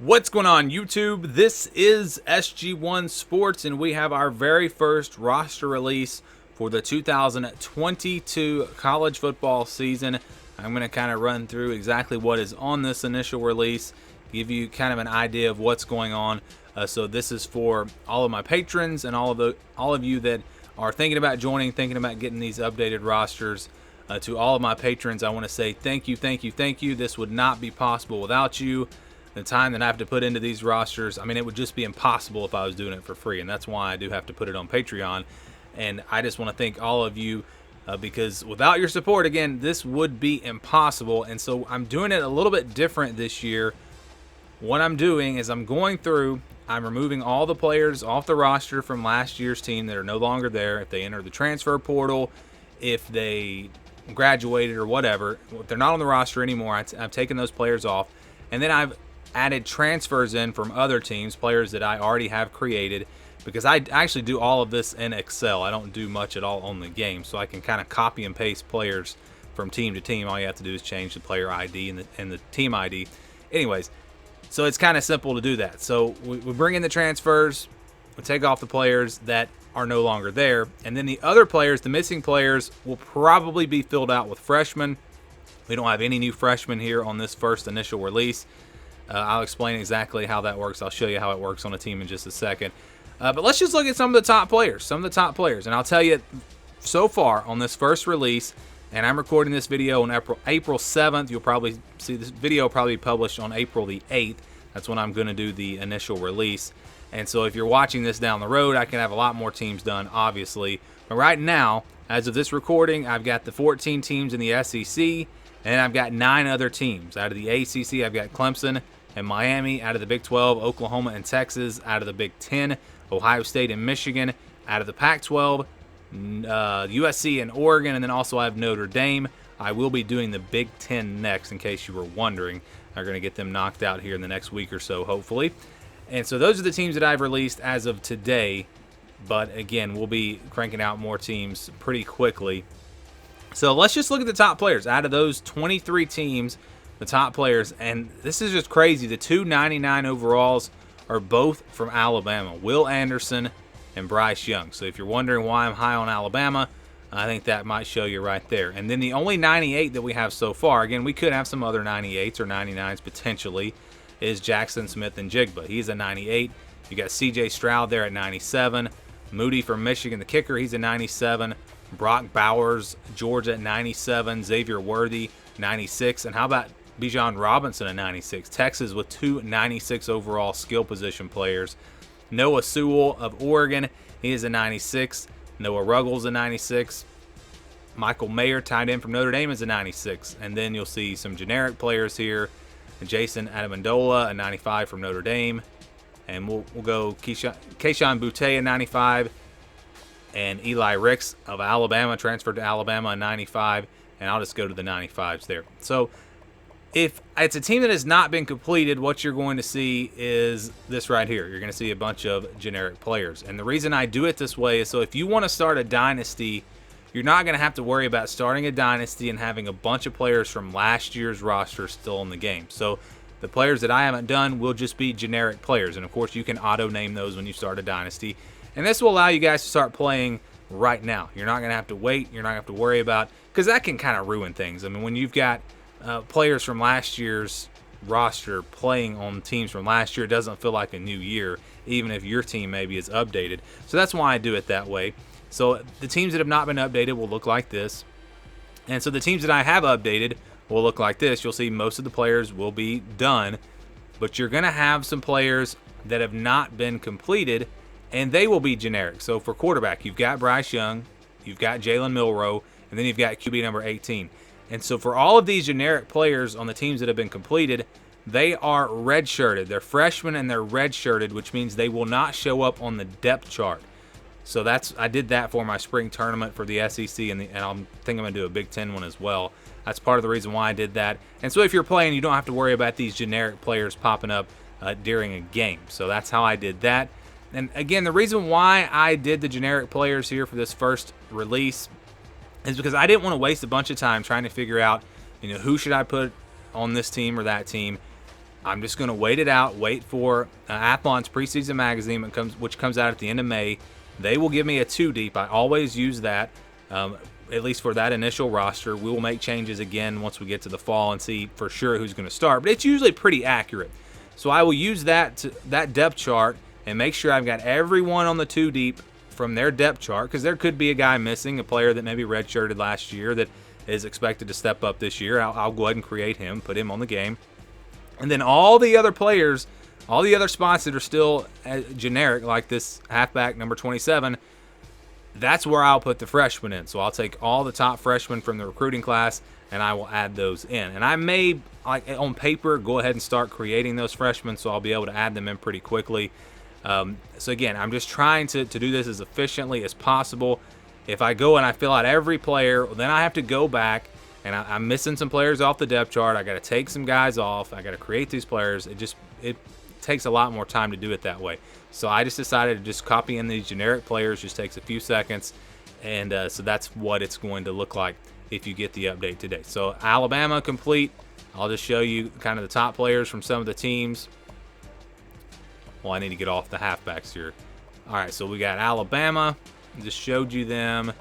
What's going on, YouTube? This is SG1 Sports, and we have our very first roster release for the 2022 college football season. I'm going to kind of run through exactly what is on this initial release, give you kind of an idea of what's going on. So this is for all of my patrons and all of you that are thinking about joining, thinking about getting these updated rosters. To all of my patrons, I want to say thank you, thank you, thank you. This would not be possible without you. The time that I have to put into these rosters, I mean, it would just be impossible if I was doing it for free, and that's why I do have to put it on Patreon. And I just want to thank all of you because without your support, again, this would be impossible. And so I'm doing it a little bit different this year. What I'm doing is I'm removing all the players off the roster from last year's team that are no longer there. If they enter the transfer portal, if they graduated or whatever, if they're not on the roster anymore, I've taken those players off. And then I've added transfers in from other teams, players that I already have created, because I actually do all of this in Excel. I don't do much at all on the game, so I can kind of copy and paste players from team to team. All you have to do is change the player ID and the team ID. Anyways, so it's kind of simple to do that. So we bring in the transfers, we take off the players that are no longer there, and then the other players, the missing players, will probably be filled out with freshmen. We don't have any new freshmen here on this first initial release. I'll explain exactly how that works. I'll show you how it works on a team in just a second. But let's just look at some of the top players. And I'll tell you, so far on this first release, and I'm recording this video on April 7th. You'll probably see this video probably published on April the 8th. That's when I'm going to do the initial release. And so if you're watching this down the road, I can have a lot more teams done, obviously. But right now, as of this recording, I've got the 14 teams in the SEC, and I've got 9 other teams. Out of the ACC, I've got Clemson and Miami. Out of the Big 12, Oklahoma and Texas. Out of the Big 10, Ohio State and Michigan. Out of the Pac-12, USC and Oregon. And then also I have Notre Dame. I will be doing the Big 10 next, in case you were wondering. I'm going to get them knocked out here in the next week or so, hopefully. And so those are the teams that I've released as of today. But again, we'll be cranking out more teams pretty quickly. So let's just look at the top players. Out of those 23 teams, the top players, and this is just crazy. The 299 overalls are both from Alabama, Will Anderson and Bryce Young. So if you're wondering why I'm high on Alabama, I think that might show you right there. And then the only 98 that we have so far, again, we could have some other 98s or 99s potentially, is Jackson Smith and Jigba. He's a 98. You got CJ Stroud there at 97. Moody from Michigan, the kicker, he's a 97. Brock Bowers, Georgia at 97. Xavier Worthy, 96. And how about Bijan Robinson at 96? Texas with 2 96 overall skill position players. Noah Sewell of Oregon, he is a 96. Noah Ruggles a 96. Michael Mayer, tight end from Notre Dame, is a 96. And then you'll see some generic players here. Jason Amendola, a 95 from Notre Dame. And we'll go Keyshawn Boutte, a 95. And Eli Ricks of Alabama, transferred to Alabama, a 95. And I'll just go to the 95s there. So if it's a team that has not been completed, what you're going to see is this right here. You're going to see a bunch of generic players. And the reason I do it this way is so if you want to start a dynasty, you're not going to have to worry about starting a dynasty and having a bunch of players from last year's roster still in the game. So the players that I haven't done will just be generic players. And, of course, you can auto-name those when you start a dynasty. And this will allow you guys to start playing right now. You're not going to have to wait. You're not going to have to worry about – because that can kind of ruin things. I mean, when you've got players from last year's roster playing on teams from last year, it doesn't feel like a new year, even if your team maybe is updated. So that's why I do it that way. So the teams that have not been updated will look like this. And so the teams that I have updated will look like this. You'll see most of the players will be done, but you're going to have some players that have not been completed, and they will be generic. So for quarterback, you've got Bryce Young, you've got Jalen Milroe, and then you've got QB number 18. And so for all of these generic players on the teams that have been completed, they are redshirted. They're freshmen and they're redshirted, which means they will not show up on the depth chart. So I did that for my spring tournament for the SEC, and I think I'm going to do a Big Ten one as well. That's part of the reason why I did that. And so if you're playing, you don't have to worry about these generic players popping up during a game. So that's how I did that. And again, the reason why I did the generic players here for this first release is because I didn't want to waste a bunch of time trying to figure out, who should I put on this team or that team. I'm just going to wait it out, wait for Athlon's preseason magazine, which comes out at the end of May. They will give me a 2-deep. I always use that, at least for that initial roster. We will make changes again once we get to the fall and see for sure who's going to start. But it's usually pretty accurate. So I will use that depth chart and make sure I've got everyone on the 2-deep from their depth chart, because there could be a guy missing, a player that maybe redshirted last year that is expected to step up this year. I'll go ahead and create him, put him on the game. And then all the other players, all the other spots that are still generic, like this halfback number 27, that's where I'll put the freshmen in. So I'll take all the top freshmen from the recruiting class, and I will add those in. And I may, like on paper, go ahead and start creating those freshmen, so I'll be able to add them in pretty quickly. So again, I'm just trying to do this as efficiently as possible. If I go and I fill out every player, then I have to go back, and I'm missing some players off the depth chart. I got to take some guys off. I got to create these players. It takes a lot more time to do it that way. So I just decided to just copy in these generic players. Just takes a few seconds, and so that's what it's going to look like if you get the update today. So Alabama complete. I'll just show you kind of the top players from some of the teams. Well, I need to get off the halfbacks here. All right, so we got Alabama. Just showed you them.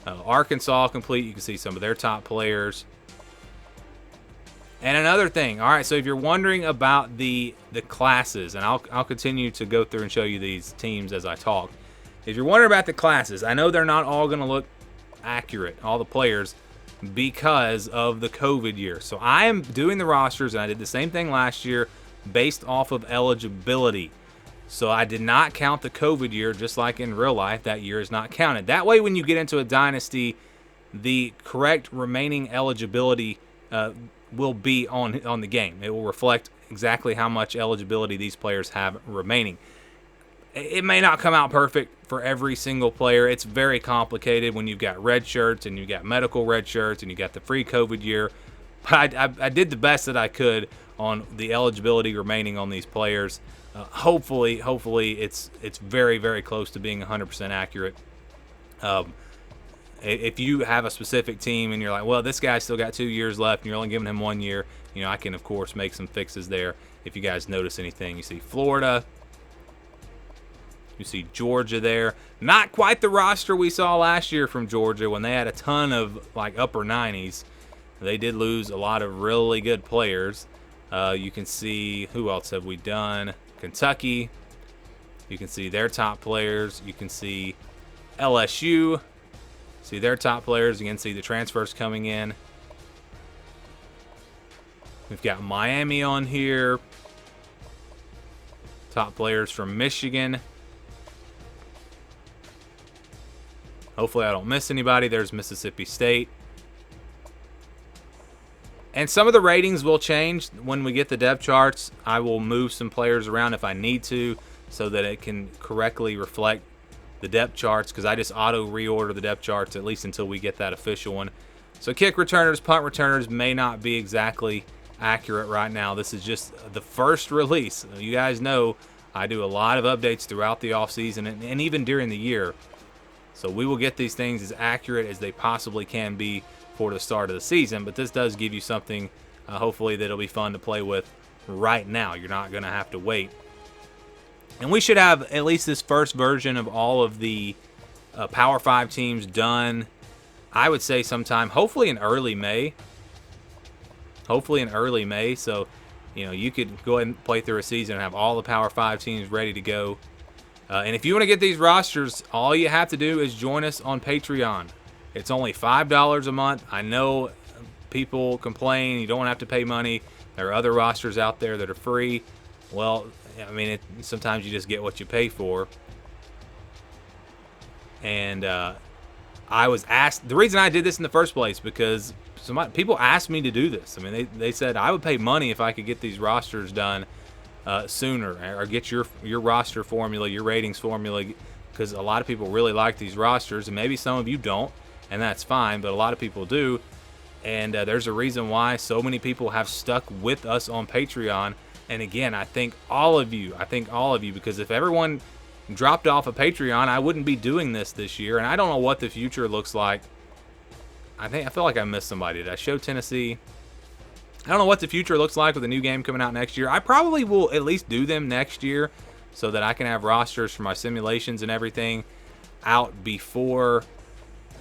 Arkansas complete. You can see some of their top players. And another thing, all right, so if you're wondering about the classes, and I'll continue to go through and show you these teams as I talk. If you're wondering about the classes, I know they're not all going to look accurate, all the players, because of the COVID year. So I am doing the rosters, and I did the same thing last year based off of eligibility. So I did not count the COVID year, just like in real life. That year is not counted. That way, when you get into a dynasty, the correct remaining eligibility will be on the game. It will reflect exactly how much eligibility these players have remaining. It may not come out perfect for every single player. It's very complicated when you've got red shirts and you've got medical red shirts and you got the free COVID year. But I did the best that I could on the eligibility remaining on these players. Hopefully it's very, very close to being 100% accurate. If you have a specific team and you're like, well, this guy's still got 2 years left and you're only giving him 1 year, I can, of course, make some fixes there. If you guys notice anything, you see Florida. You see Georgia there. Not quite the roster we saw last year from Georgia when they had a ton of, like, upper 90s. They did lose a lot of really good players. You can see, who else have we done? Kentucky. You can see their top players. You can see LSU. See their top players. You can see the transfers coming in. We've got Miami on here. Top players from Michigan. Hopefully I don't miss anybody. There's Mississippi State. And some of the ratings will change when we get the depth charts. I will move some players around if I need to so that it can correctly reflect the depth charts, because I just auto reorder the depth charts at least until we get that official one. So kick returners, punt returners may not be exactly accurate right now. This is just the first release. You guys know I do a lot of updates throughout the offseason and even during the year. So we will get these things as accurate as they possibly can be for the start of the season. But this does give you something, hopefully, that'll be fun to play with right now. You're not going to have to wait. And we should have at least this first version of all of the Power 5 teams done, I would say sometime, hopefully in early May. Hopefully in early May. So, you could go ahead and play through a season and have all the Power 5 teams ready to go. And if you want to get these rosters, all you have to do is join us on Patreon. It's only $5 a month. I know people complain you don't have to pay money. There are other rosters out there that are free. Well, I mean, sometimes you just get what you pay for. And I was asked, the reason I did this in the first place, because people asked me to do this. I mean, they said I would pay money if I could get these rosters done sooner, or get your roster formula, your ratings formula, because a lot of people really like these rosters, and maybe some of you don't, and that's fine, but a lot of people do. And there's a reason why so many people have stuck with us on Patreon. And again, I thank all of you, because if everyone dropped off of Patreon, I wouldn't be doing this year, and I don't know what the future looks like. I feel like I missed somebody. Did I show Tennessee? I don't know what the future looks like with the new game coming out next year. I probably will at least do them next year so that I can have rosters for my simulations and everything out before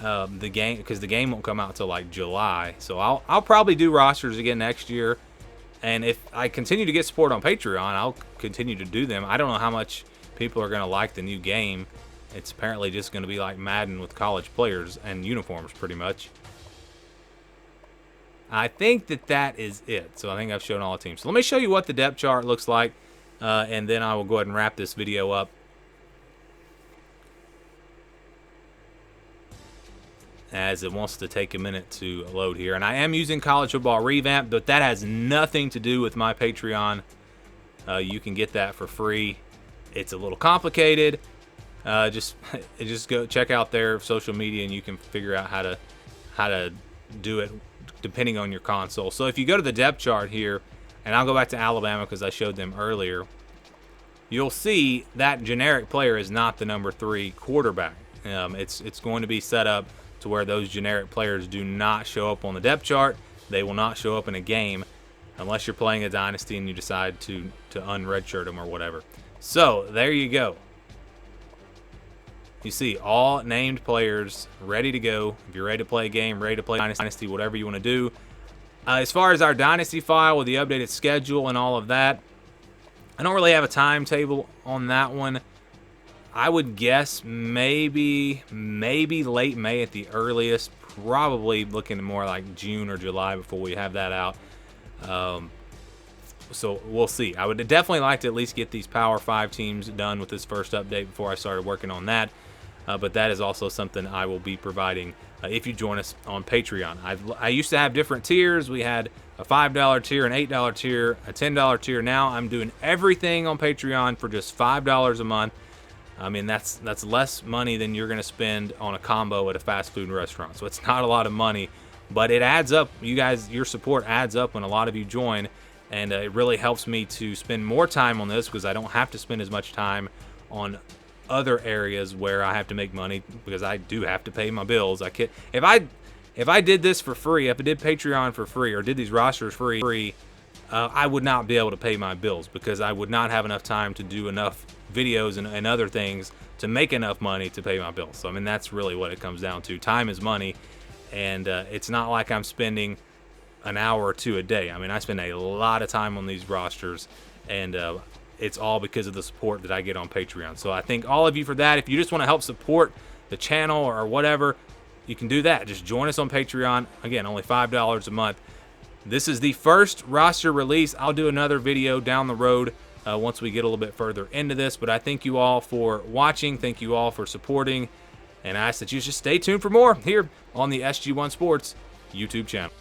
the game, because the game won't come out until like July. So I'll probably do rosters again next year. And if I continue to get support on Patreon, I'll continue to do them. I don't know how much people are going to like the new game. It's apparently just going to be like Madden with college players and uniforms pretty much. I think that is it. So I think I've shown all the teams. So let me show you what the depth chart looks like, and then I will go ahead and wrap this video up. As it wants to take a minute to load here. And I am using College Football Revamped, but that has nothing to do with my Patreon. You can get that for free. It's a little complicated. Just go check out their social media and you can figure out how to do it depending on your console. So if you go to the depth chart here, and I'll go back to Alabama because I showed them earlier, you'll see that generic player is not the number 3 quarterback. It's going to be set up to where those generic players do not show up on the depth chart. They will not show up in a game unless you're playing a dynasty and you decide to unredshirt them or whatever. So there you go. You see all named players ready to go. If you're ready to play a game, ready to play dynasty, whatever you want to do. As far as our dynasty file with the updated schedule and all of that, I don't really have a timetable on that one. I would guess maybe late May at the earliest. Probably looking more like June or July before we have that out. So we'll see. I would definitely like to at least get these Power 5 teams done with this first update before I started working on that. But that is also something I will be providing if you join us on Patreon. I used to have different tiers. We had a $5 tier, an $8 tier, a $10 tier. Now I'm doing everything on Patreon for just $5 a month. I mean, that's less money than you're going to spend on a combo at a fast food restaurant. So it's not a lot of money, but it adds up. You guys, your support adds up when a lot of you join, and it really helps me to spend more time on this because I don't have to spend as much time on other areas where I have to make money because I do have to pay my bills. I can't, if I did this for free, if I did Patreon for free or did these rosters free, I would not be able to pay my bills because I would not have enough time to do enough videos and other things to make enough money to pay my bills. So I mean, that's really what it comes down to. Time is money, and it's not like I'm spending an hour or two a day. I mean, I spend a lot of time on these rosters, and it's all because of the support that I get on Patreon. So I thank all of you for that. If you just want to help support the channel or whatever, you can do that. Just join us on Patreon. Again, only $5 a month. This is the first roster release. I'll do another video down the road once we get a little bit further into this. But I thank you all for watching. Thank you all for supporting. And I ask that you just stay tuned for more here on the SG1 Sports YouTube channel.